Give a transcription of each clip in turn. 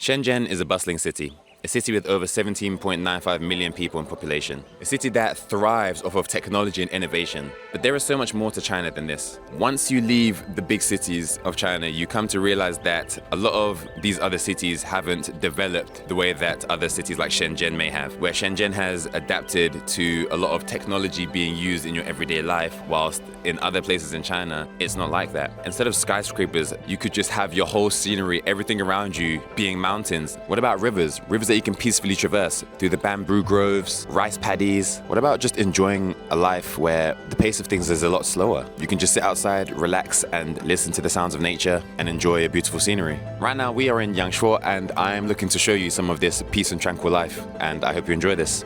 Shenzhen is a bustling city. A city with over 17.95 million people in population. A city that thrives off of technology and innovation. But there is so much more to China than this. Once you leave the big cities of China, you come to realize that a lot of these other cities haven't developed the way that other cities like Shenzhen may have, where Shenzhen has adapted to a lot of technology being used in your everyday life, whilst in other places in China, it's not like that. Instead of skyscrapers, you could just have your whole scenery, everything around you being mountains. What about rivers? Rivers that you can peacefully traverse through the bamboo groves, rice paddies. What about just enjoying a life where the pace of things is a lot slower? You can just sit outside, relax, and listen to the sounds of nature and enjoy a beautiful scenery. Right now, we are in Yangshuo, and I'm looking to show you some of this peace and tranquil life, and I hope you enjoy this.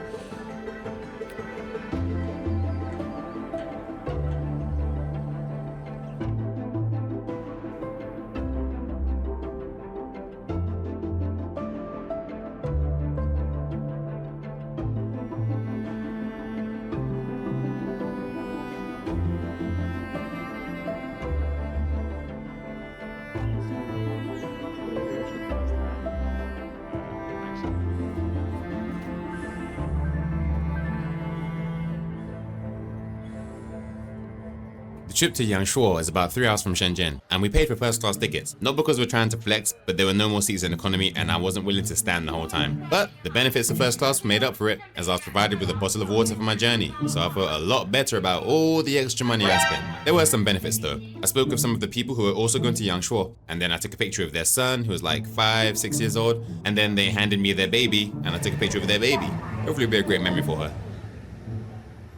The trip to Yangshuo is about 3 hours from Shenzhen, and we paid for first class tickets, not because we're trying to flex, but there were no more seats in economy and I wasn't willing to stand the whole time. But the benefits of first class made up for it, as I was provided with a bottle of water for my journey, so I felt a lot better about all the extra money I spent. There were some benefits though. I spoke with some of the people who were also going to Yangshuo, and then I took a picture of their son, who was like 5-6 years old, and then they handed me their baby, and I took a picture of their baby. Hopefully it'll be a great memory for her.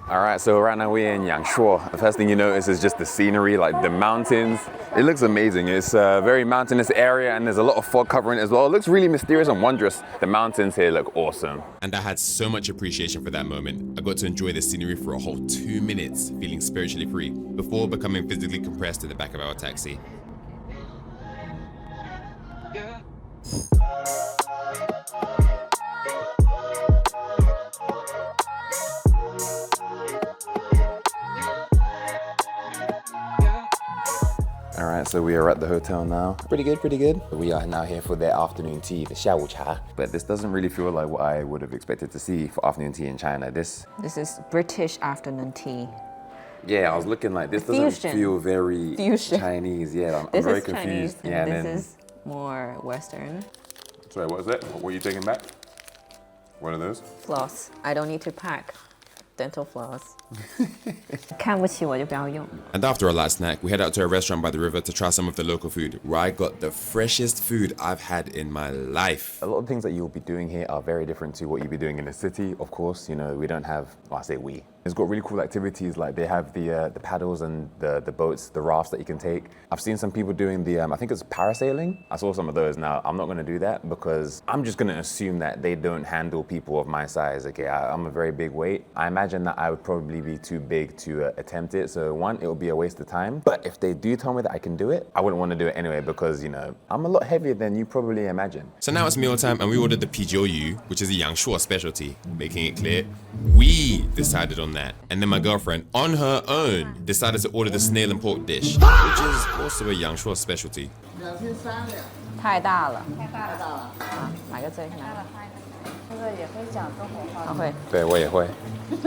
All right, so right now we're in Yangshuo. The first thing you notice is just the scenery, like the mountains. It looks amazing. It's a very mountainous area and there's a lot of fog covering it as well. It looks really mysterious and wondrous. The mountains here look awesome. And I had so much appreciation for that moment. I got to enjoy the scenery for a whole 2 minutes, feeling spiritually free, before becoming physically compressed in the back of our taxi. All right, so we are at the hotel now. Pretty good, pretty good. We are now here for their afternoon tea, the 下午茶. But this doesn't really feel like what I would have expected to see for afternoon tea in China. This is British afternoon tea. Yeah, I was looking like, this doesn't feel very Chinese. Yeah, I'm very confused. Chinese, and this is more Western. Sorry, what is it? What are you taking back? One of those? Floss. I don't need to pack dental floss. 看不起我就不要用. And after a light snack, we head out to a restaurant by the river to try some of the local food, where I got the freshest food I've had in my life. A lot of things that you'll be doing here are very different to what you'll be doing in the city. Of course, you know, we don't have, well, I say we. It's got really cool activities, like they have the paddles and the boats, the rafts that you can take. I've seen some people doing the, I think it's parasailing. I saw some of those. Now, I'm not gonna do that because I'm just gonna assume that they don't handle people of my size, okay? I'm a very big weight. I imagine that I would probably be too big to attempt it. So one, it would be a waste of time. But if they do tell me that I can do it, I wouldn't wanna do it anyway because, you know, I'm a lot heavier than you probably imagine. So now it's mealtime and we ordered the pijiu, which is a Yangshuo specialty. Making it clear, we decided on that. And then my girlfriend, on her own, decided to order the snail and pork dish, which is also a Yangshuo specialty. 太大了，买个这个。这个也会讲中国话。会。对，我也会。1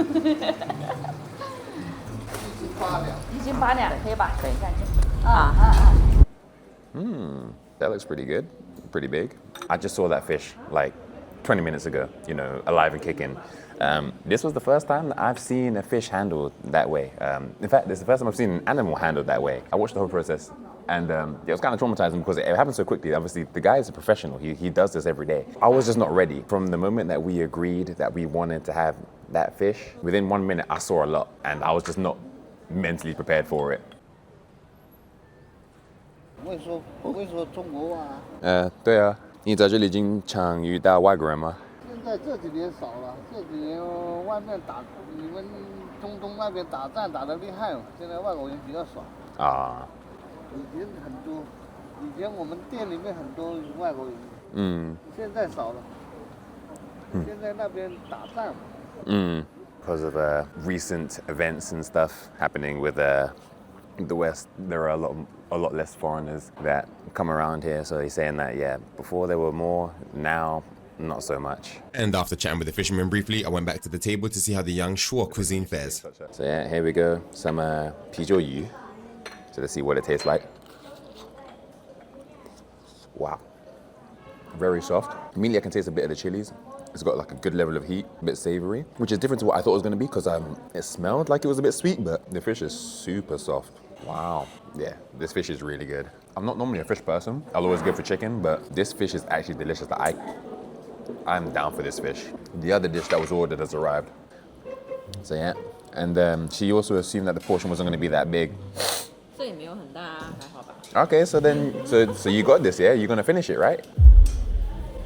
斤8两，可以吧？等一下就。That looks pretty good, pretty big. I just saw that fish like 20 minutes ago, you know, alive and kicking. This was the first time that I've seen a fish handled that way. In fact, this is the first time I've seen an animal handled that way. I watched the whole process and it was kind of traumatizing because it happened so quickly. Obviously, the guy is a professional. He does this every day. I was just not ready. From the moment that we agreed that we wanted to have that fish, within 1 minute, I saw a lot and I was just not mentally prepared for it. 会说中国话啊？对啊，你在这里经常遇到外国人吗？现在这几年少了，这几年外面你们中东那边打仗打得厉害，现在外国人比较少。啊。以前很多，以前我们店里面很多外国人。现在少了。现在那边打仗。Because of recent events and stuff happening with the West, there are a lot less foreigners that come around here. So he's saying that, yeah, before there were more, now not so much. And after chatting with the fisherman briefly, I went back to the table to see how the Yangshuo cuisine fares. So yeah, here we go, some 啤酒鱼. So let's see what it tastes like. Wow, very soft. Immediately I can taste a bit of the chilies. It's got like a good level of heat, a bit savory, which is different to what I thought it was gonna be because it smelled like it was a bit sweet, but the fish is super soft. Wow, yeah, this fish is really good. I'm not normally a fish person. I'll always go for chicken, but this fish is actually delicious. I'm down for this fish. The other dish that was ordered has arrived. So yeah, and she also assumed that the portion wasn't gonna be that big. Okay, so then, so you got this, yeah? You're gonna finish it, right?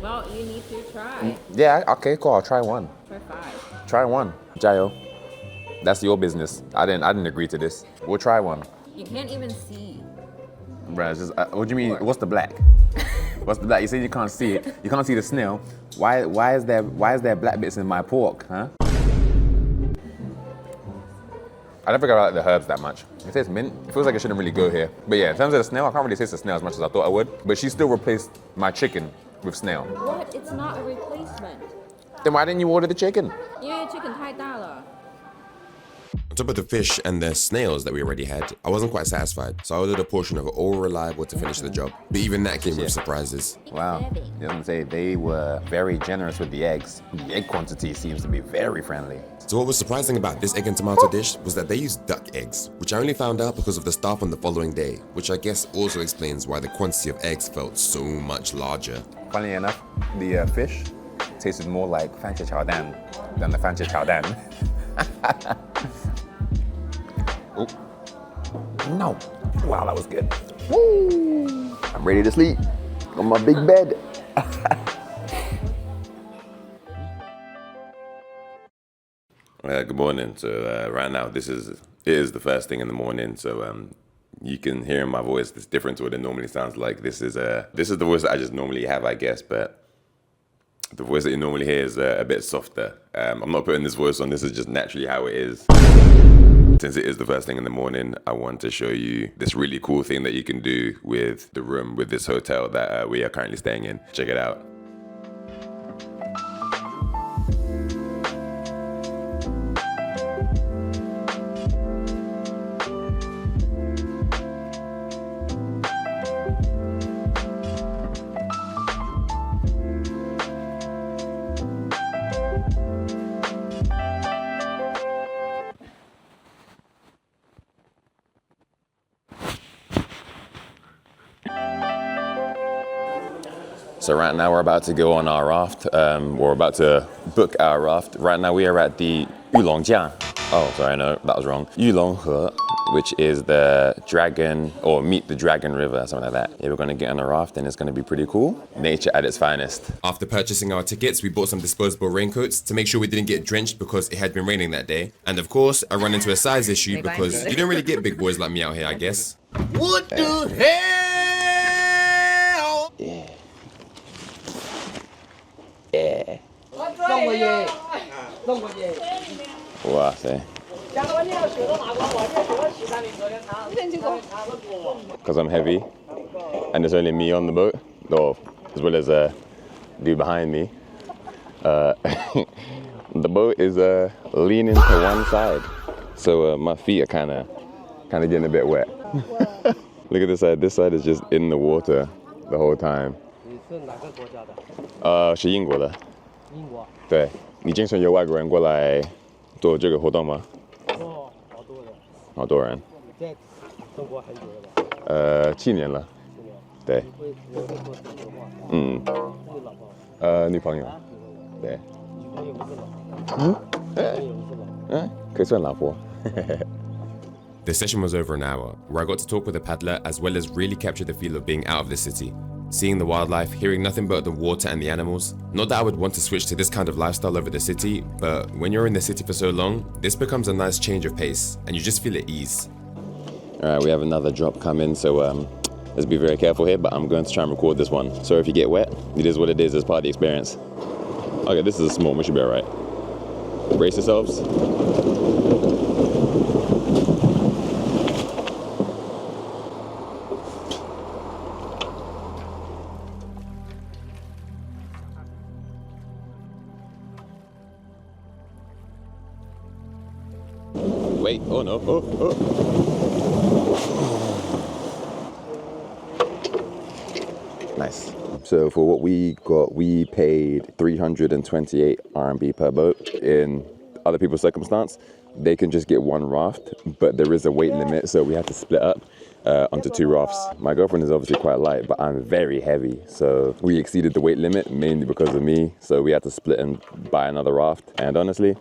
Well, you need to try. Yeah, okay, cool, I'll try one. For 5. Try one. Jayo. That's your business. I didn't agree to this. We'll try one. You can't even see. Bruh, it's just, what do you mean, what's the black? What's the black? You said you can't see it. You can't see the snail. Why is there black bits in my pork, huh? I don't think I like the herbs that much. It tastes mint. It feels like it shouldn't really go here. But yeah, in terms of the snail, I can't really taste the snail as much as I thought I would. But she still replaced my chicken with snail. What? It's not a replacement. Then why didn't you order the chicken? 因为 chicken 太大了。 On top of the fish and the snails that we already had, I wasn't quite satisfied, so I ordered a portion of all reliable to finish the job. But even that came with surprises. Wow, I was say they were very generous with the eggs. The egg quantity seems to be very friendly. So what was surprising about this egg and tomato dish was that they used duck eggs, which I only found out because of the staff on the following day, which I guess also explains why the quantity of eggs felt so much larger. Funnily enough, the fish tasted more like fancy chao dan than the fancy chao dan. Oh. No. Wow, that was good. Woo! I'm ready to sleep on my big bed. Good morning. So right now, it is the first thing in the morning. So you can hear in my voice it's different to what it normally sounds like. This is the voice that I just normally have, I guess, but the voice that you normally hear is a bit softer. I'm not putting this voice on. This is just naturally how it is. Since it is the first thing in the morning, I want to show you this really cool thing that you can do with the room, with this hotel that we are currently staying in. Check it out. So right now we're about to go on our raft. We're about to book our raft. Right now we are at the Yulong. Oh, sorry, no, that was wrong. Yulong, which is the dragon, or meet the dragon river, something like that. Yeah, we're gonna get on a raft and it's gonna be pretty cool. Nature at its finest. After purchasing our tickets, we bought some disposable raincoats to make sure we didn't get drenched because it had been raining that day. And of course, I run into a size issue because you don't really get big boys like me out here, I guess. What the hell? Yeah. Yeah. Wow, say. Because I'm heavy and there's only me on the boat, or as well as dude behind me. The boat is leaning to one side, so my feet are kind of getting a bit wet. Look at this side. This side is just in the water the whole time. 是英国的。英国。对，你经常有外国人过来做这个活动吗？哦，好多人。好多人。你在中国很久了吧？7年了。7年。对。会做什么吗？嗯。有老婆？女朋友。对。女朋友不是老婆。嗯？女朋友不是老婆。嗯，可以算老婆。The session was over an hour, where I got to talk with a paddler as well as really capture the feel of being out of the city. Seeing the wildlife, hearing nothing but the water and the animals. Not that I would want to switch to this kind of lifestyle over the city, but when you're in the city for so long, this becomes a nice change of pace, and you just feel at ease. Alright, we have another drop coming, so let's be very careful here, but I'm going to try and record this one. So if you get wet, it is what it is, it's part of the experience. Okay, this is a small, we should be alright. Brace yourselves. wait. Oh no. Nice. So for what we got, we paid 328 RMB per boat. In other people's circumstance, they can just get one raft, but there is a weight limit, so we have to split up onto 2 rafts. My girlfriend is obviously quite light, but I'm very heavy, so we exceeded the weight limit mainly because of me, so we had to split and buy another raft. And honestly,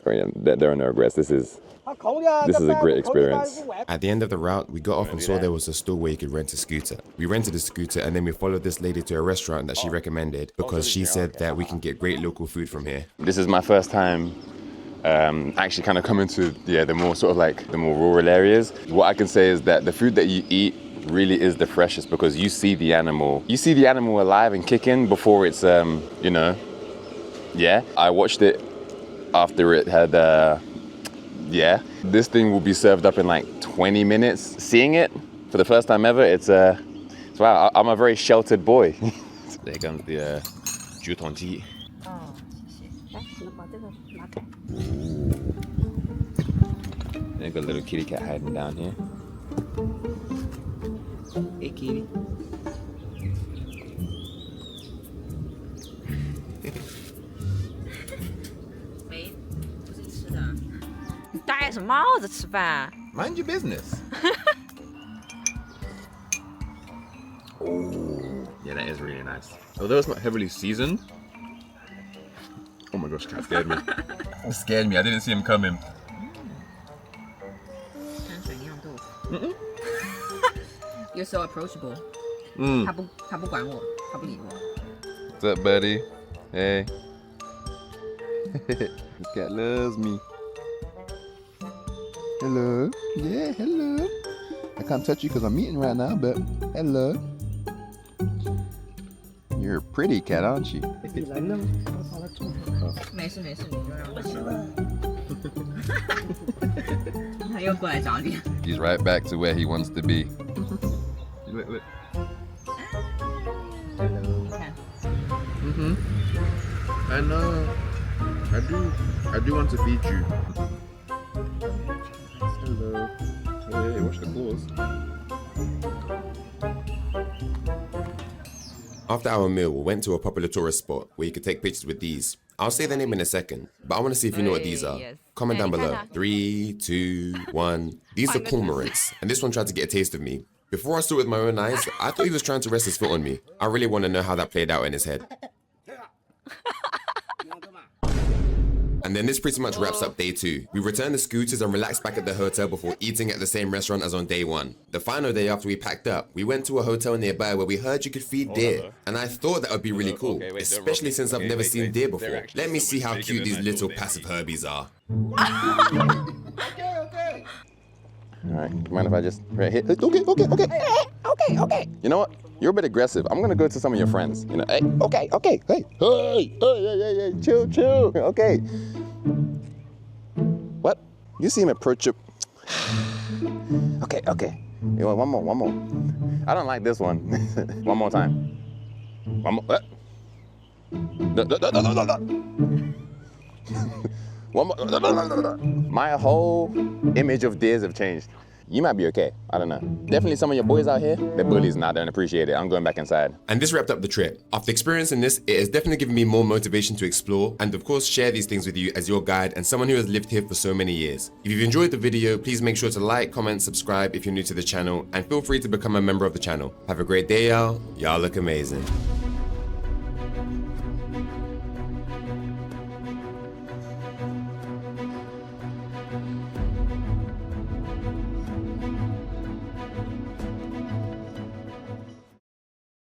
there are no regrets. This is a great experience. At the end of the route, we got off and saw there was a store where you could rent a scooter. We rented a scooter and then we followed this lady to a restaurant that she recommended because she said that we can get great local food from here. This is my first time actually kind of coming to the more sort of like the more rural areas. What I can say is that the food that you eat really is the freshest because you see the animal alive and kicking before it's I watched it after it had this thing will be served up in like 20 minutes. Seeing it for the first time ever, it's wow, I'm a very sheltered boy. There comes the 竹筒鸡. There's a little kitty cat hiding down here. Hey, kitty. Mind your business. Oh, yeah, that is really nice. Although it's not heavily seasoned. Oh my gosh, cat scared me. It scared me. I didn't see him coming. You're so approachable. What's up, buddy? Hey. This cat loves me. Hello. Yeah, hello. I can't touch you because I'm eating right now, but hello. You're a pretty cat, aren't you? He's right back to where he wants to be. Look. I know. I do want to feed you. Hello. Hey, watch the claws. After our meal, we went to a popular tourist spot where you could take pictures with these. I'll say the name in a second, but I want to see if you know what these are. Comment down below. 3, 2, 1. These are cormorants, and this one tried to get a taste of me. Before I saw it with my own eyes, I thought he was trying to rest his foot on me. I really want to know how that played out in his head. And then this pretty much wraps up day 2. We returned the scooters and relaxed back at the hotel before eating at the same restaurant as on day 1. The final day after we packed up, we went to a hotel nearby where we heard you could feed deer. And I thought that would be really cool, especially since I've never seen deer before. Let me see how cute these little passive herbies are. Okay. Alright, mind if I just hit? Okay. You know what? You're a bit aggressive. I'm gonna go to some of your friends. You know, hey, okay. Hey, chill. Okay. What? You seem approachable. Okay. You want one more. I don't like this one. One more time. One more. One more. My whole image of deers have changed. You might be okay. I don't know. Definitely some of your boys out here, they're bullies and they don't appreciate it. I'm going back inside. And this wrapped up the trip. After experiencing this, it has definitely given me more motivation to explore and of course share these things with you as your guide and someone who has lived here for so many years. If you've enjoyed the video, please make sure to like, comment, subscribe if you're new to the channel, and feel free to become a member of the channel. Have a great day, y'all. Y'all look amazing.